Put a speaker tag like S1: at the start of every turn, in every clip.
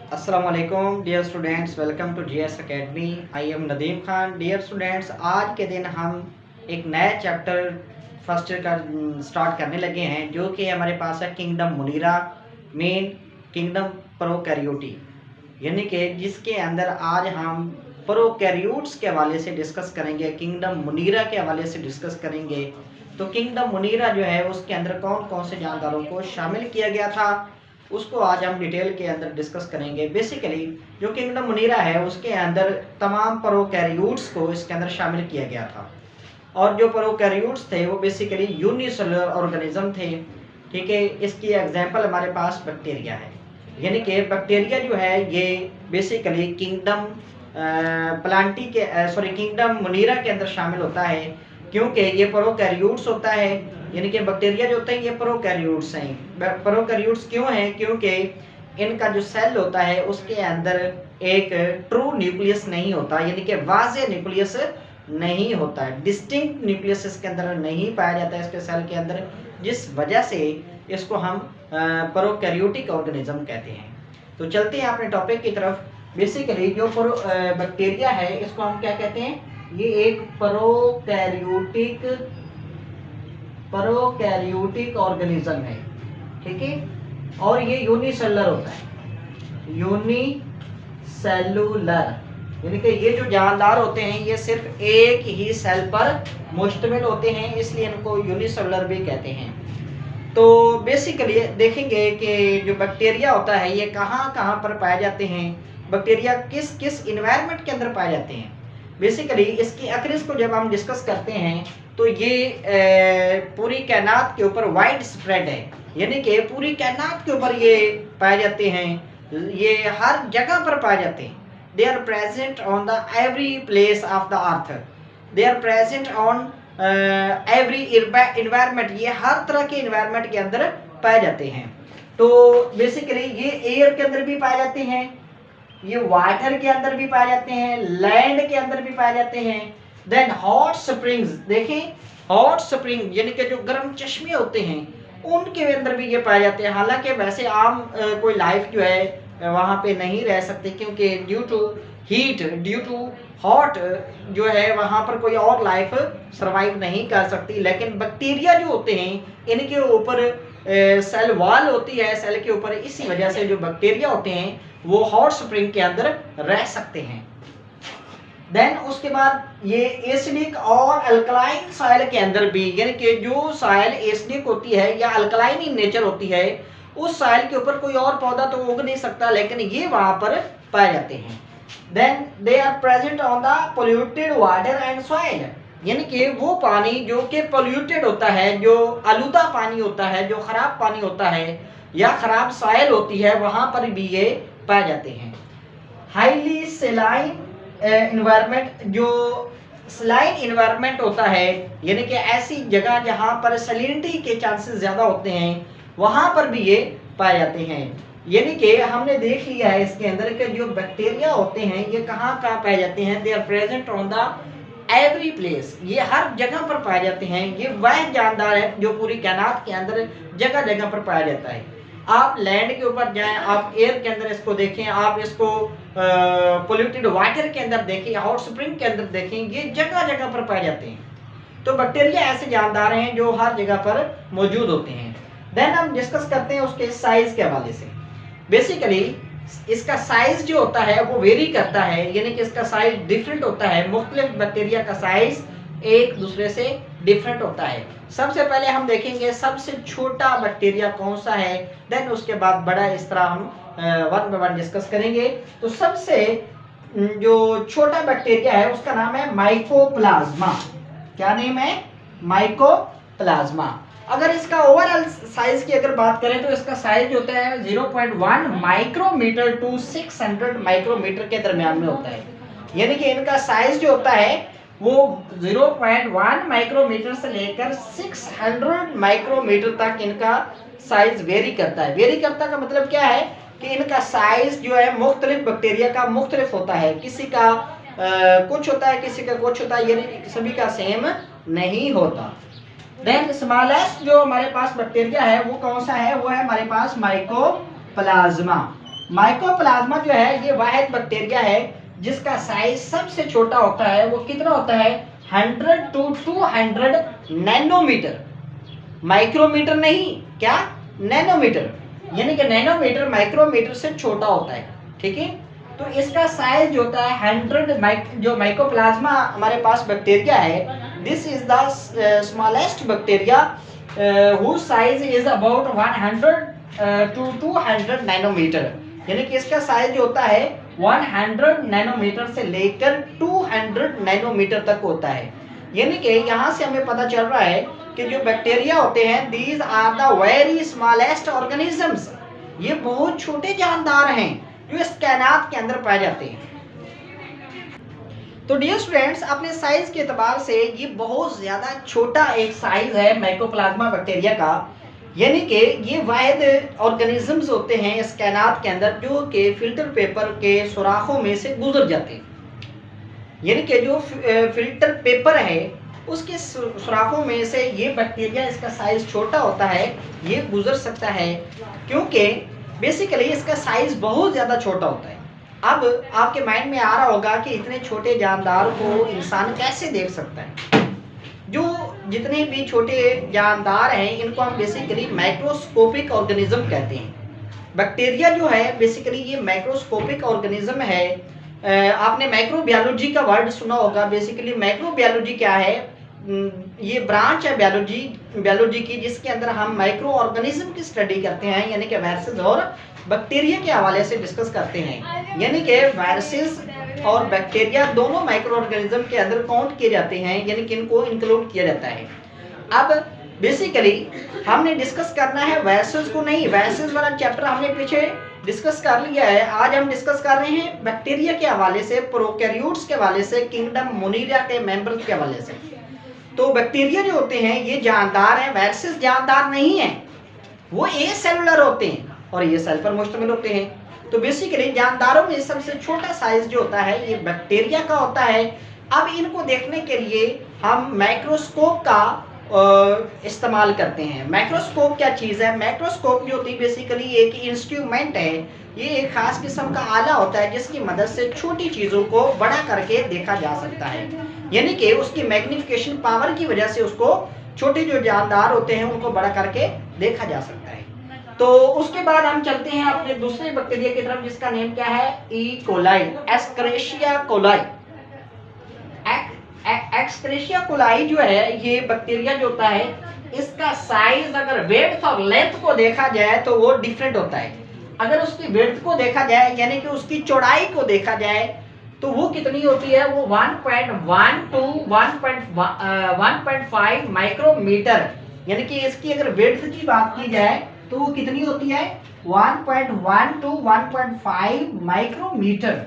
S1: अस्सलामुअलैकुम dear students, welcome to GS academy. I am Nadeem Khan. Dear students, आज के दिन हम एक नया चैप्टर फर्स्ट का स्टार्ट करने लगे हैं, जो कि हमारे पास है किंगडम मुनीरा मेन किंगडम प्रोकैरियोटी, यानी कि जिसके अंदर आज हम प्रोकैरियोट्स के हवाले से डिस्कस करेंगे, किंगडम मुनीरा के हवाले से डिस्कस करेंगे। तो किंगडम मुनीरा जो है उसके अंदर कौन कौन से जानदारों को शामिल किया गया था, उसको आज हम डिटेल के अंदर डिस्कस करेंगे। बेसिकली जो किंगडम मुनीरा है उसके अंदर तमाम प्रोकैरियोट्स को इसके अंदर शामिल किया गया था, और जो प्रोकैरियोट्स थे वो बेसिकली यूनिसेलुलर ऑर्गेनिज्म थे। ठीक है, इसकी एग्जांपल हमारे पास बैक्टीरिया है, यानी कि बैक्टीरिया जो है ये बेसिकली किंगडम प्लांटी के किंगडम मुनीरा के अंदर शामिल होता है, क्योंकि ये प्रोकैरियोट्स होता है, यानी कि बैक्टीरिया जो होते हैं ये प्रोकैरियोट्स हैं। प्रोकैरियोट्स क्यों हैं? क्योंकि इनका जो सेल होता है उसके अंदर एक ट्रू न्यूक्लियस नहीं होता, यानी कि वाज़े न्यूक्लियस नहीं होता है, डिस्टिंक्ट न्यूक्लियस इसके अंदर नहीं पाया जाता है इसके सेल के अंदर, जिस वजह से इसको हम प्रोकैरियोटिक ऑर्गेनिज्म कहते हैं। तो चलते हैं अपने टॉपिक की तरफ। बेसिकली जो बैक्टीरिया है इसको हम क्या कहते हैं? ये एक प्रोकैरियोटिक ऑर्गेनिज्म है, ठीक है, और ये यूनिसेलुलर होता है, यूनिसेलुलर, यानी कि ये जो जानदार होते हैं ये सिर्फ एक ही सेल पर मुश्तमिल होते हैं, इसलिए इनको यूनिसेलुलर भी कहते हैं। तो बेसिकली देखेंगे कि जो बैक्टीरिया होता है ये कहाँ कहाँ पर पाए जाते हैं, बैक्टीरिया किस किस इन्वायरमेंट के अंदर पाए जाते हैं। बेसिकली इसकी अक्रिस को जब हम डिस्कस करते हैं तो ये पूरी कायनात के ऊपर वाइड स्प्रेड है, यानी कि पूरी कायनात के ऊपर ये पाए जाते हैं, ये हर जगह पर पाए जाते हैं। They are present on the every place of the earth, they are present on every environment, ये हर तरह के इन्वायरमेंट के अंदर पाए जाते हैं। तो बेसिकली ये एयर के अंदर भी पाए जाते हैं, ये वाटर के अंदर भी पाए जाते हैं, लैंड के अंदर भी पाए जाते हैं। देन हॉट स्प्रिंग्स, देखें हॉट स्प्रिंग यानी कि जो गर्म चश्मे होते हैं उनके अंदर भी ये पाए जाते हैं। हालांकि वैसे आम कोई लाइफ जो है वहाँ पे नहीं रह सकते, क्योंकि due to heat, due to hot जो है वहाँ पर कोई और लाइफ सरवाइव नहीं कर सकती। लेकिन बैक्टीरिया जो होते हैं इनके ऊपर सेल वॉल होती है सेल के ऊपर, इसी वजह से जो बैक्टीरिया होते हैं वो हॉट स्प्रिंग के अंदर रह सकते हैं। देन उसके बाद ये एसिडिक और अल्कलाइन सॉइल के अंदर भी, यानी कि जो सॉइल एसिडिक होती है या अल्कलाइन इन नेचर होती है उस सॉइल के ऊपर कोई और पौधा तो उग नहीं सकता, लेकिन ये वहां पर पाए जाते हैं। Then they are present on the polluted water and soil, यानी कि वो पानी जो कि पोल्यूटेड होता है, जो आलूदा पानी होता है, जो खराब पानी होता है या खराब सॉइल होती है, वहां पर भी ये पाए जाते हैं। हाईली सेलाइन इन्वायरमेंट, जो सलाइन इन्वायरमेंट होता है, यानी कि ऐसी जगह जहां पर सैलिनिटी के चांसेस ज्यादा होते हैं, वहां पर भी ये पाए जाते हैं। यानी कि हमने देख लिया है इसके अंदर के जो बैक्टीरिया होते हैं ये कहाँ कहाँ पाए जाते हैं। They are present on the every place, ये हर जगह पर पाए जाते हैं। ये वह जानदार है जो पूरी कायनात के अंदर जगह जगह पर पाया जाता है। आप लैंड के ऊपर जाएं, आप एयर के अंदर इसको देखें, आप इसको पोल्यूटेड वाटर के अंदर देखें, हॉट स्प्रिंग के अंदर देखें, ये जगह जगह पर पाए जाते हैं। तो बैक्टीरिया ऐसे जानदार हैं जो हर जगह पर मौजूद होते हैं। देन हम डिस्कस करते हैं उसके साइज के हवाले से। बेसिकली इसका साइज जो होता है वो वेरी करता है, यानी कि इसका साइज डिफरेंट होता है। मुख्तलिफ बैक्टीरिया का साइज एक दूसरे से डिफरेंट होता है। सबसे पहले हम देखेंगे सबसे छोटा बैक्टीरिया कौन सा है, देन उसके बाद बड़ा, इस तरह हम वन बाय वन डिस्कस करेंगे। तो सबसे जो छोटा बैक्टीरिया है उसका नाम है माइकोप्लाज्मा। क्या नेम है? माइकोप्लाज्मा। अगर इसका ओवरऑल साइज की अगर बात करें तो इसका साइज होता है 0.1 माइक्रोमीटर टू 600 माइक्रोमीटर के दरमियान में होता है, यानी कि इनका साइज जो होता है वो 0.1 माइक्रोमीटर से लेकर 600 माइक्रोमीटर तक इनका साइज वेरी करता है। वेरी करता का मतलब क्या है कि इनका साइज जो है मुख्तलिफ बैक्टीरिया का मुख्तलिफ होता है, किसी का कुछ होता है, किसी का कुछ होता है, यानी सभी का सेम नहीं होता। देन स्मॉलेस्ट जो हमारे पास बैक्टीरिया है वो कौन सा है? वो है हमारे पास माइकोप्लाज्मा। माइकोप्लाज्मा जो है ये वाहिद बैक्टीरिया है जिसका साइज सबसे छोटा होता है। वो कितना होता है? 100 to 200 नैनोमीटर। माइक्रोमीटर नहीं, क्या? नैनोमीटर। यानी कि नैनोमीटर माइक्रोमीटर से छोटा होता है। ठीक है, तो इसका साइज जो होता है 100 जो माइकोप्लाज्मा हमारे पास बैक्टीरिया है, this is the smallest bacteria whose size is about 100 to 200 nanometer. यानी कि इसका साइज जो होता है 100 नैनोमीटर से लेकर 200 नैनोमीटर तक होता है। यानी कि यहाँ से हमें पता चल रहा है कि जो बैक्टीरिया होते हैं these are the very smallest organisms, ये बहुत छोटे जानदार हैं जो इस कायनात के अंदर पाए जाते हैं। तो डियर स्टूडेंट्स, अपने साइज के एतबार से ये बहुत ज़्यादा छोटा एक साइज है माइकोप्लाज्मा बैक्टीरिया का। यानी कि ये वाहिद ऑर्गेनिजम्स होते हैं इस कायनात के अंदर जो कि फिल्टर पेपर के सुराखों में से गुजर जाते हैं। यानी कि जो फिल्टर पेपर है उसके सुराखों में से ये बैक्टीरिया, इसका साइज छोटा होता है, ये गुजर सकता है क्योंकि बेसिकली इसका साइज बहुत ज़्यादा छोटा होता है। अब आपके माइंड में आ रहा होगा कि इतने छोटे जानदार को इंसान कैसे देख सकता है। जो जितने भी छोटे जानदार हैं इनको हम बेसिकली माइक्रोस्कोपिक ऑर्गेनिज्म कहते हैं। बैक्टीरिया जो है बेसिकली ये माइक्रोस्कोपिक ऑर्गेनिज्म है। आपने माइक्रोबायोलॉजी का वर्ड सुना होगा। बेसिकली माइक्रोबायोलॉजी क्या है? ये ब्रांच है बायोलॉजी की जिसके अंदर हम माइक्रो ऑर्गेनिज्म की स्टडी करते हैं, यानी कि वायरसेस और बैक्टीरिया के हवाले से डिस्कस करते हैं। यानी कि वायरसेस और बैक्टीरिया दोनों माइक्रो ऑर्गेनिज्म के अंदर काउंट किए जाते हैं, यानी कि इनको इंक्लूड किया जाता है। अब बेसिकली हमने डिस्कस करना है वायरसेस को नहीं, वायरसेस वाला चैप्टर हमने पीछे डिस्कस कर लिया है। आज हम डिस्कस कर रहे हैं बैक्टीरिया के हवाले से, प्रोकैरियोट्स के हवाले से, किंगडम मोनिरा के मेंबर्स के हवाले से। तो बैक्टीरिया जो होते हैं ये जानदार हैं, वायरसेस जानदार नहीं हैं, वो ए सेलुलर होते हैं और ये सेल पर मुश्तमिल होते हैं। तो बेसिकली जानदारों में सबसे छोटा साइज जो होता है ये बैक्टीरिया का होता है। अब इनको देखने के लिए हम माइक्रोस्कोप का इस्तेमाल करते हैं। माइक्रोस्कोप क्या चीज़ है? माइक्रोस्कोप जो होती है बेसिकली एक इंस्ट्रूमेंट है, ये एक खास किस्म का आला होता है जिसकी मदद से छोटी चीज़ों को बड़ा करके देखा जा सकता है। यानी कि उसकी मैग्निफिकेशन पावर की वजह से उसको छोटे जो जानदार होते हैं उनको बड़ा करके देखा जा सकता है। तो उसके बाद हम चलते हैं अपने दूसरे बैक्टीरिया की तरफ जिसका नेम क्या है? E coli, Escherichia coli. Escherichia coli जो है ये बैक्टीरिया जो होता है इसका साइज अगर विड्थ और लेंथ को देखा जाए तो वो डिफरेंट होता है। अगर उसकी विड्थ को देखा जाए यानी कि उसकी चौड़ाई को देखा जाए तो वो कितनी होती है? वो 1.1 to 1.5 माइक्रोमीटर। यानी कि इसकी अगर विड्थ की बात की जाए तो वो कितनी होती है? 1.1 to 1.5 माइक्रोमीटर।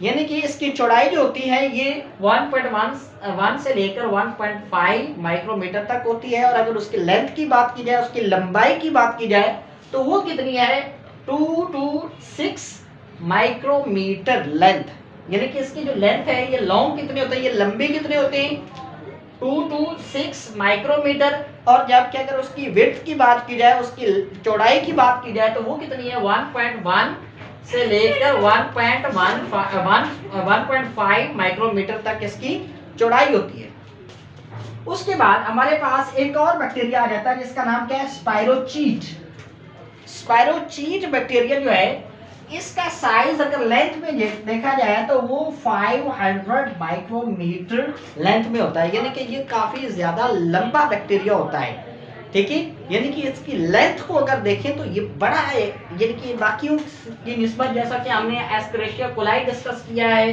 S1: यानी कि इसकी चौड़ाई जो होती है ये 1.1 से लेकर 1.5 माइक्रोमीटर तक होती है। और अगर उसकी लेंथ की बात की जाए, उसकी लंबाई की बात की जाए तो वो कितनी है? 2 to 6 माइक्रोमीटर लेंथ। यानी कि इसकी जो लेंथ है ये लॉन्ग कितने होते हैं, ये लंबे कितने होते हैं? 2 to 6 माइक्रोमीटर। और जब क्या अगर उसकी विड्थ की बात की जाए, उसकी चौड़ाई की बात की जाए तो वो कितनी है? 1.1 से लेकर 1.5 माइक्रोमीटर तक इसकी चौड़ाई होती है। उसके बाद हमारे पास एक और बैक्टीरिया आ जाता है जिसका नाम क्या है? स्पाइरोचीट। स्पाइरोचीट बैक्टीरिया जो है इसका साइज अगर लेंथ में देखा जाए तो वो 500 माइक्रोमीटर लेंथ में होता है। यानी कि ये काफी ज्यादा लंबा बैक्टीरिया होता है। ठीक है, यानी कि इसकी लेंथ को अगर देखें तो ये बड़ा है, यानी कि बाकियों की निस्बत, जैसा कि हमने एस्क्रेशिया कोलाई डिस्कस किया है,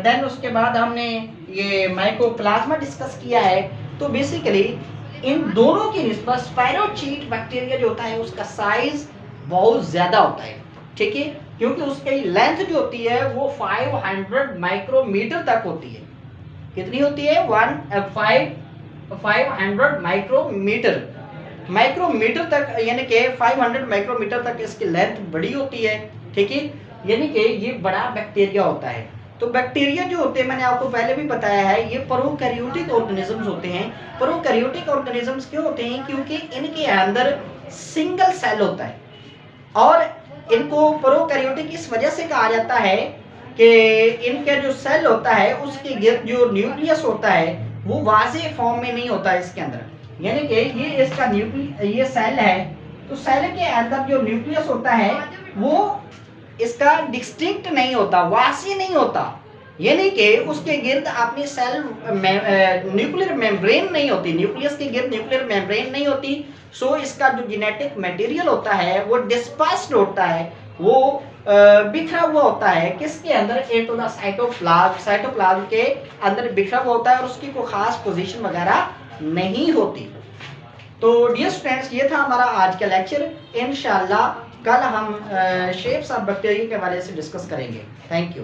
S1: देन उसके बाद हमने ये माइकोप्लाज्मा डिस्कस किया है। तो बेसिकली इन दोनों की निस्बत स्पाइरोचीट बैक्टीरिया जो होता है उसका साइज बहुत ज्यादा होता है। ठीक है, क्योंकि उसकी लेंथ जो होती है वो 500 माइक्रोमीटर तक होती है। कितनी होती है? 500 माइक्रोमीटर तक, यानी कि 500 माइक्रोमीटर तक इसकी लेंथ बड़ी होती है। ठीक है, यानी कि ये बड़ा बैक्टीरिया होता है। तो बैक्टीरिया जो होते हैं मैंने आपको पहले भी बताया है ये प्रोकैरियोटिक ऑर्गेनिजम्स होते हैं। प्रोकैरियोटिक ऑर्गेनिजम्स क्यों होते हैं? क्योंकि इनके अंदर सिंगल सेल होता है और इनको प्रोकैरियोटिक इस वजह से कहा जाता है कि इनका जो सेल होता है उसके गिर्द जो न्यूक्लियस होता है वो वाज़े फॉर्म में नहीं होता इसके अंदर, यानी कि ये इसका ये सेल है, तो सेल के अंदर जो न्यूक्लियस होता है वो इसका डिस्टिंक्ट नहीं होता, वासी नहीं होता, यानी कि उसके गिर्द अपनी सेल न्यूक्लियर मेम्ब्रेन नहीं होती, न्यूक्लियस के गिर्द न्यूक्लियर मेम्ब्रेन नहीं होती। सो इसका जो जेनेटिक मटेरियल होता है वो डिस्पर्स्ड होता है, वो बिखरा हुआ होता है किसके अंदर, इनटू द साइटोप्लाज्म, साइटोप्लाज्म के अंदर बिखरा हुआ होता है और उसकी कोई खास पोजीशन वगैरह नहीं होती। तो डियर स्टूडेंट्स, ये था हमारा आज का लेक्चर। इंशाल्लाह कल हम शेप्स ऑफ बैक्टीरिया के हवाले से डिस्कस करेंगे। Thank you.